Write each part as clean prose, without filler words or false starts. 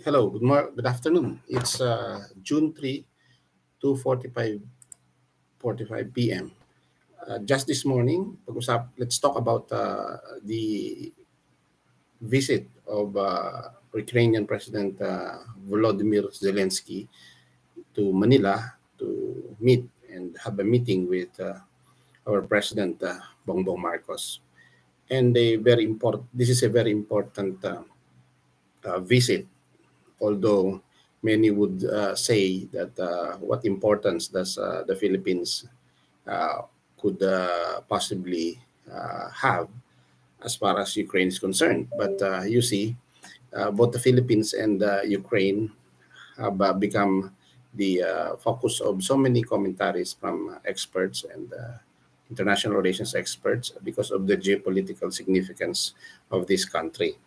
Hello, good afternoon. It's June 3, 2:45 p.m. Just this morning, let's talk about the visit of Ukrainian President Volodymyr Zelensky to Manila to meet and have a meeting with our President Bongbong Marcos. And this is a very important visit, although many would say that what importance does the Philippines uh, could possibly have as far as Ukraine is concerned. But you see, both the Philippines and Ukraine have become the focus of so many commentaries from experts and international relations experts because of the geopolitical significance of this country.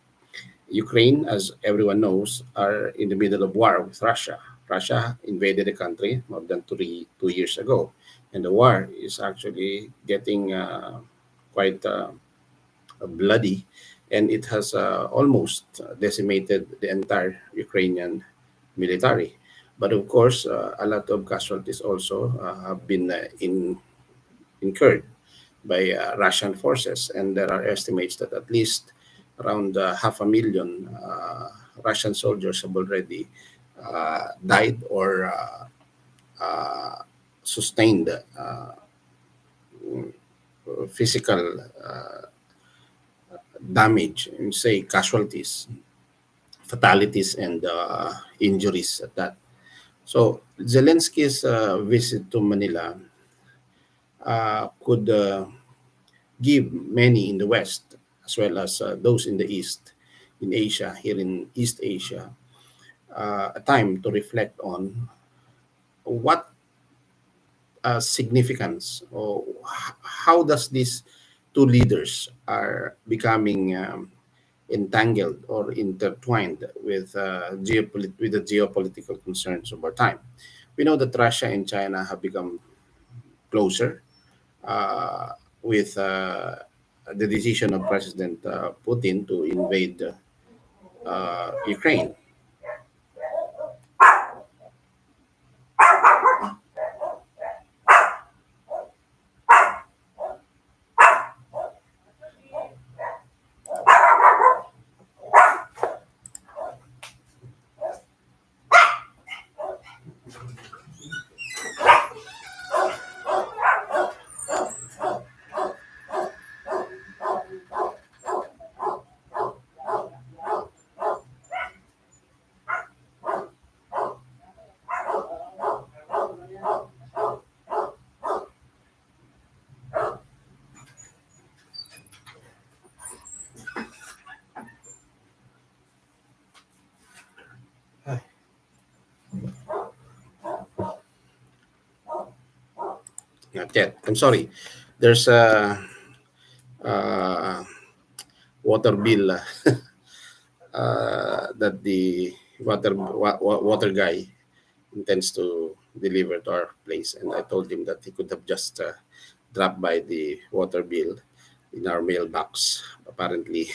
Ukraine, as everyone knows, are in the middle of war with Russia. Russia invaded the country more than 2 years ago, and the war is actually getting quite bloody, and it has almost decimated the entire Ukrainian military. But of course, a lot of casualties also have been incurred by Russian forces, and there are estimates that at least around 500,000 Russian soldiers have already died or uh, sustained physical damage, and say casualties, fatalities, and injuries at that. So Zelensky's visit to Manila could give many in the West, as well as those in the East, in Asia, here in East Asia, a time to reflect on what significance or how does these two leaders are becoming entangled or intertwined with with the geopolitical concerns of our time. We know that Russia and China have become closer uh, with the decision of President Putin to invade Ukraine. Not yet. I'm sorry. There's a uh, water bill that the water guy intends to deliver to our place, and I told him that he could have just dropped by the water bill in our mailbox. Apparently,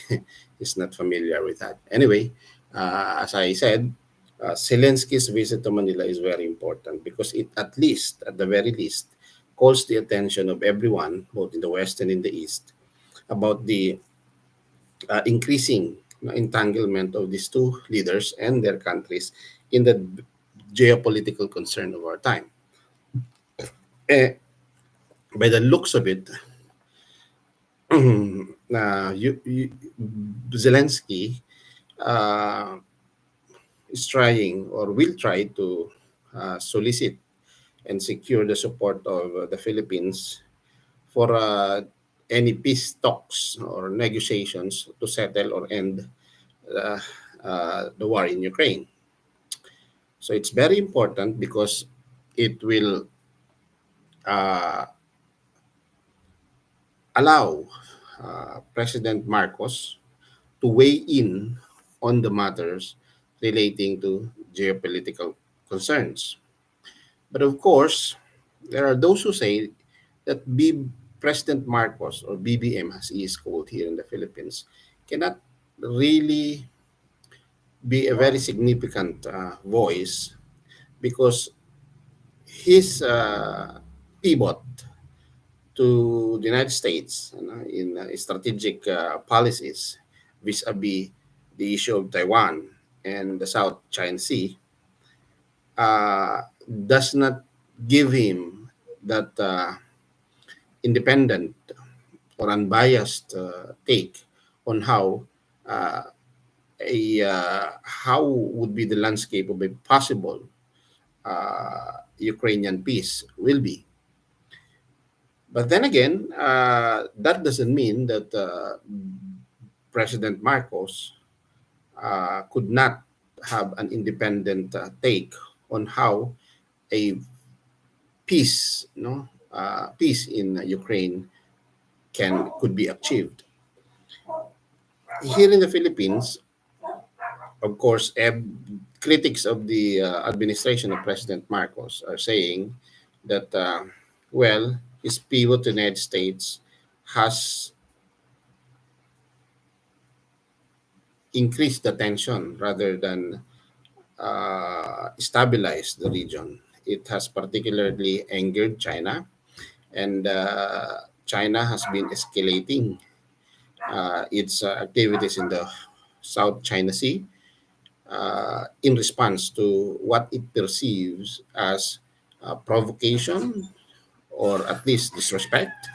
he's not familiar with that. Anyway, as I said, Zelensky's visit to Manila is very important because it, at the very least, calls the attention of everyone, both in the West and in the East, about the increasing entanglement of these two leaders and their countries in the geopolitical concern of our time. Eh, by the looks of it, Zelensky uh, is trying or will try to solicit and secure the support of the Philippines for any peace talks or negotiations to settle or end uh, the war in Ukraine. So it's very important because it will uh, allow President Marcos to weigh in on the matters relating to geopolitical concerns. But of course, there are those who say that President Marcos, or BBM as he is called here in the Philippines, cannot really be a very significant voice because his pivot to the United States in strategic policies vis-a-vis the issue of Taiwan and the South China Sea does not give him that independent or unbiased take on uh, how would be the landscape of a possible Ukrainian peace will be. But then again, that doesn't mean that President Marcos could not have an independent take on how a peace, peace in Ukraine could be achieved. Here in the Philippines, of course, critics of the administration of President Marcos are saying that, well, his pivot to the United States has increased the tension rather than stabilize the region. It has particularly angered China, and China has been escalating its activities in the South China Sea in response to what it perceives as provocation or at least disrespect,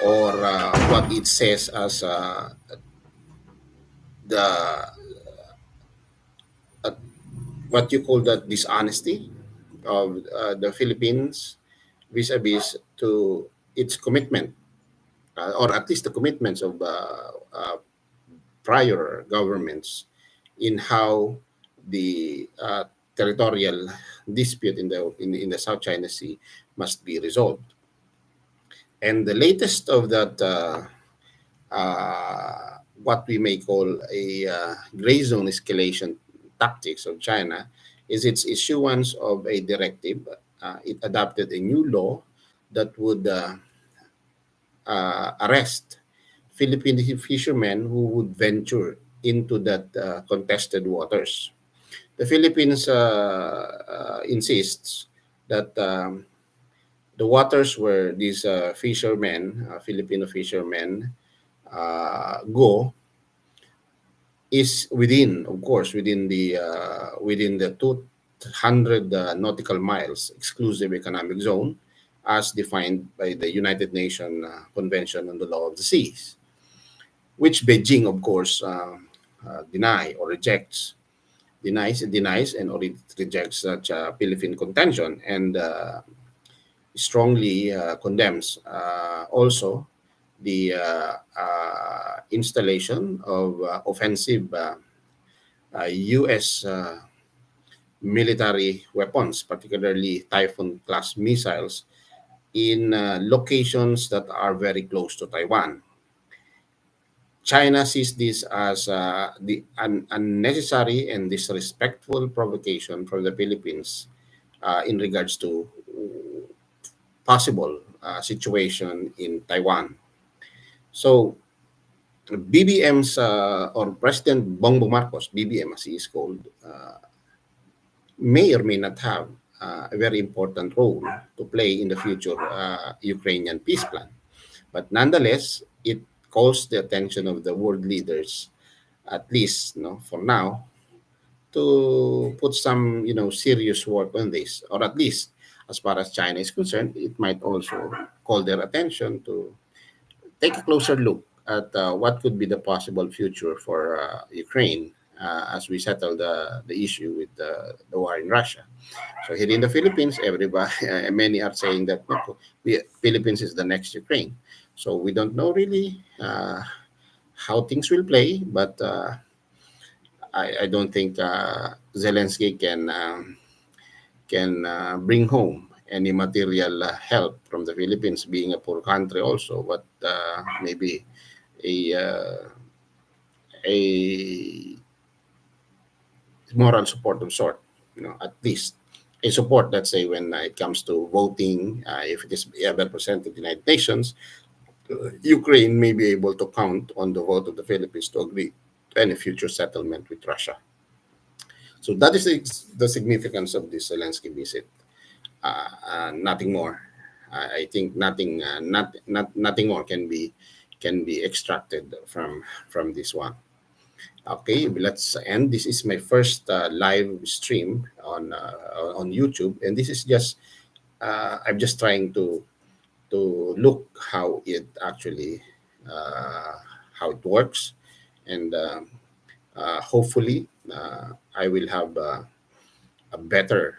or what it says as the uh, what you call the dishonesty of the Philippines vis-a-vis to its commitment, or at least the commitments of prior governments in how the territorial dispute in the South China Sea must be resolved. And the latest of that, what we may call a gray zone escalation tactics of China, is its issuance of a directive. It adopted a new law that would arrest Philippine fishermen who would venture into that contested waters. The Philippines insists that the waters where these fishermen, Filipino fishermen, go is within, of course, within the 200 nautical miles exclusive economic zone, as defined by the United Nations Convention on the Law of the Seas, which Beijing, of course, deny or rejects, denies, and or it rejects such Philippine contention, and strongly condemns also the installation of offensive U.S. Military weapons, particularly Typhoon class missiles, in locations that are very close to Taiwan. China sees this as unnecessary and disrespectful provocation from the Philippines in regards to possible situation in Taiwan. So BBM's or President Bongbong Marcos, BBM as he is called, may or may not have a very important role to play in the future Ukrainian peace plan. But nonetheless, it calls the attention of the world leaders, at least for now, to put some serious work on this, or at least as far as China is concerned, it might also call their attention to take a closer look at what could be the possible future for Ukraine as we settle the issue with the war in Russia. So here in the Philippines, everybody, many are saying that Philippines is the next Ukraine. So we don't know really how things will play, but I don't think Zelensky can bring home any material help from the Philippines, being a poor country also, but maybe a a moral support of sort, at least a support, let's say, when it comes to voting, if it is ever presented in the United Nations, Ukraine may be able to count on the vote of the Philippines to agree to any future settlement with Russia. So that is the significance of this Zelensky visit. Nothing more. I think nothing more can be extracted from this one. Okay, let's end. This is my first live stream on YouTube, and this is just I'm just trying to look how it actually how it works, and hopefully I will have a better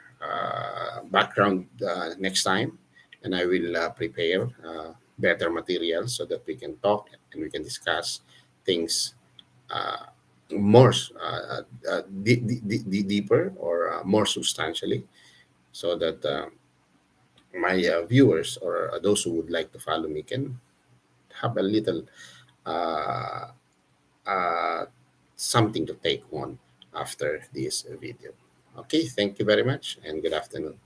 background next time, and I will prepare better material so that we can talk and we can discuss things uh, more deeper or more substantially, so that my viewers or those who would like to follow me can have a little uh, uh, something to take on after this video. Okay, thank you very much and good afternoon.